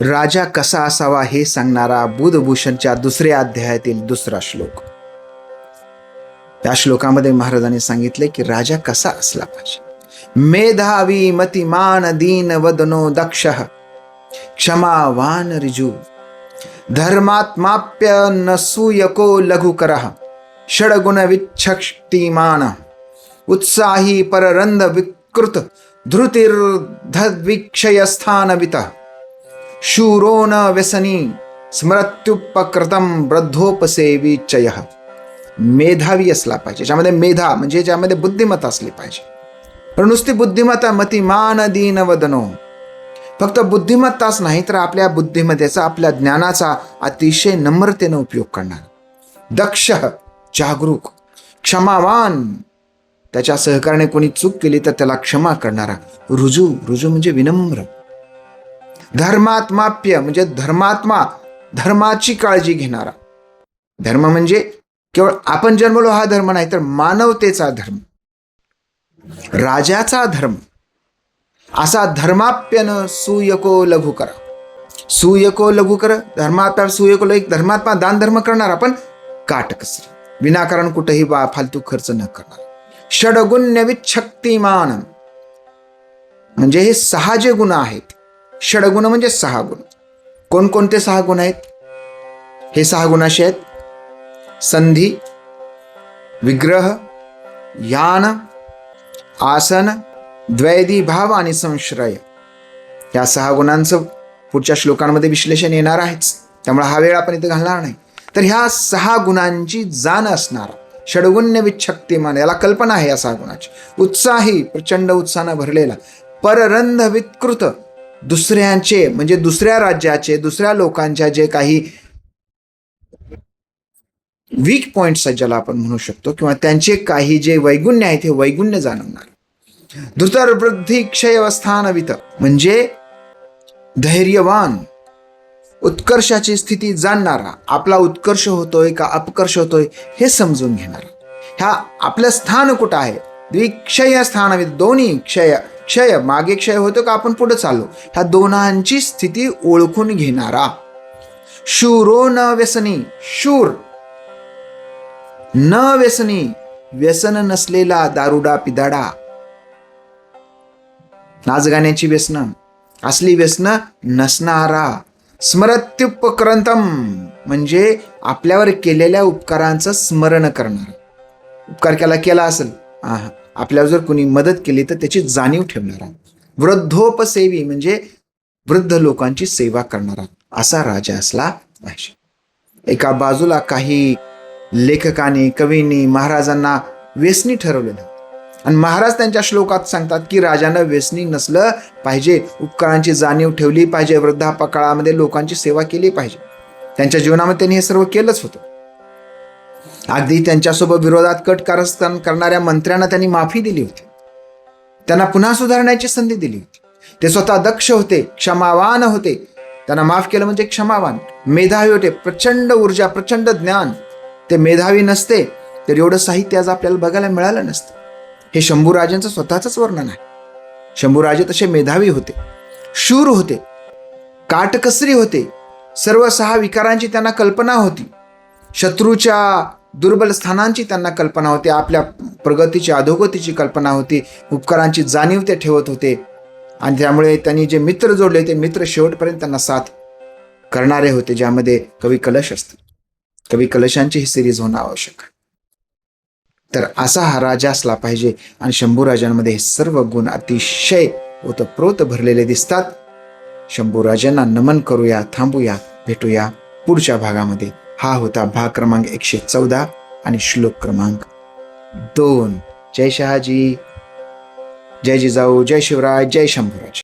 राजा कसा असावा हे सांगणारा बुधभूषणच्या दुसऱ्या अध्यायातील दुसरा श्लोक. त्या श्लोकामध्ये महाराजांनी सांगितले की राजा कसा असला पाहिजे. मेधावी मतिमान दीन वदनो दक्ष क्षमावान ऋजू धर्मात्माप्य नसूयको लघुकर षडगुण विच्छक्तिमान उत्साही पररंध विकृत धृतिर्धद्विक्षयस्थानवित शूरो न व्यसनी स्मृत्युपकृतम वृद्धोपसेवीचय. मेधावी असला पाहिजे. ज्यामध्ये मेधा म्हणजे ज्यामध्ये बुद्धिमत्ता असली पाहिजे. पण नुसती बुद्धिमत्ता मतिमान दीन वदनो, फक्त बुद्धिमत्ताच नाही तर आपल्या बुद्धिमत्तेचा आपल्या ज्ञानाचा अतिशय नम्रतेने उपयोग करणार. दक्ष जागरूक, क्षमावान त्याच्या सहकार्याने कोणी चूक केली तर त्याला क्षमा करणारा. रुजू म्हणजे विनम्र. धर्मात्माप्य म्हणजे धर्मात्मा, धर्माची काळजी घेणारा. धर्म म्हणजे केवळ आपण जन्मलो हा धर्म नाही तर मानवतेचा धर्म, राजाचा धर्म. असा धर्माप्यन सुयको लघुकर. सुयको लघुकर धर्मात्मा सुयको एक धर्मात्मा दान धर्म करणारा पण काटकसर, विनाकारण कुठेही फालतू खर्च न करणार. षडगुण्य विच्छक्तिमान म्हणजे हे 6 जे गुण आहेत. षडगुण म्हणजे 6 गुण. कोणकोणते 6 गुण आहेत? हे 6 गुण असे आहेत: संधी, विग्रह, यान, आसन, द्वैधी भाव आणि संश्रय. या 6 गुणांचं पुढच्या श्लोकांमध्ये विश्लेषण येणार आहेच, त्यामुळे हा वेळ आपण इथे घालणार नाही. तर ह्या 6 गुणांची जाण असणारा षडगुण्य विच्छक्तिमान, याला कल्पना आहे या 6 गुणाची. उत्साही, प्रचंड उत्साहानं भरलेला. पररंध विकृत, दुसऱ्यांचे म्हणजे दुसऱ्या राज्याचे, दुसऱ्या लोकांच्या जे काही वीक पॉइंट्स आहेत ज्याला आपण म्हणू शकतो, किंवा त्यांचे काही जे वैगुण्य आहेत हे वैगुण्य जाणवणार. धृतर्वृद्धी क्षयवस्थानवित म्हणजे धैर्यवान, उत्कर्षाची स्थिती जाणणारा. आपला उत्कर्ष होतोय का अपकर्ष होतोय हे समजून घेणारा. ह्या आपलं स्थान कुठं आहे. द्विक्षय स्थानवित, दोन्ही क्षय, क्षय मागे क्षय होतो का आपण पुढे चाललो, ह्या दोनांची स्थिती ओळखून घेणारा. शूरो न व्यसनी, शूर न व्यसनी, व्यसन नसलेला, दारुडा पिदाडा, नाच गाण्याची व्यसन असली व्यसन नसणारा. स्मृत्युपक्रंतम म्हणजे आपल्यावर केलेल्या उपकारांचं स्मरण करणारा. उपकार केला असेल, आपल्यावर जर कोणी मदत केली तर त्याची जाणीव ठेवणारा. वृद्धोपसेवी म्हणजे वृद्ध लोकांची सेवा करणारा असा राजा असला पाहिजे. एका बाजूला काही लेखकांनी, कवींनी महाराजांना व्यसनी ठरवलेलं, आणि महाराज त्यांच्या श्लोकात सांगतात की राजानं व्यसनी नसलं पाहिजे, उपकारांची जाणीव ठेवली पाहिजे, वृद्धापकाळामध्ये लोकांची सेवा केली पाहिजे. त्यांच्या जीवनामध्ये त्यांनी हे सर्व केलंच होतं. अगदी त्यांच्यासोबत विरोधात कट कारस्थान करणाऱ्या मंत्र्यांना त्यांनी माफी दिली होती, त्यांना पुन्हा सुधारण्याची संधी दिली होती. ते स्वतः दक्ष होते, क्षमावान होते, त्यांना माफ केलं म्हणजे क्षमावान. मेधावी होते, प्रचंड ऊर्जा, प्रचंड ज्ञान. ते मेधावी नसते तर एवढं साहित्य आज आपल्याला बघायला मिळालं नसतं. हे शंभूराजांचं स्वतःच वर्णन आहे. शंभूराजे तसे मेधावी होते, शूर होते, काटकसरी होते. सर्व 6 विकारांची त्यांना कल्पना होती. शत्रूच्या दुर्बल स्थानांची त्यांना कल्पना होती. आपल्या प्रगतीची, अधोगतीची कल्पना होती. उपकारांची जाणीव ते ठेवत होते, आणि त्यामुळे त्यांनी जे मित्र जोडले ते मित्र शेवटपर्यंत त्यांना साथ करणारे होते. ज्यामध्ये कवी कलश असतात. कवी कलशांची ही सिरीज होणं आवश्यक आहे. तर असा हा राजा असला पाहिजे. आणि शंभूराजांमध्ये हे सर्व गुण अतिशय ओतप्रोत भरलेले दिसतात. शंभूराजांना नमन करूया, थांबूया, भेटूया पुढच्या भागामध्ये. हा होता भाग क्रमांक 114 आणि श्लोक क्रमांक 2. जय शहाजी, जय जिजाऊ, जय शिवराज, जय शंभूराज.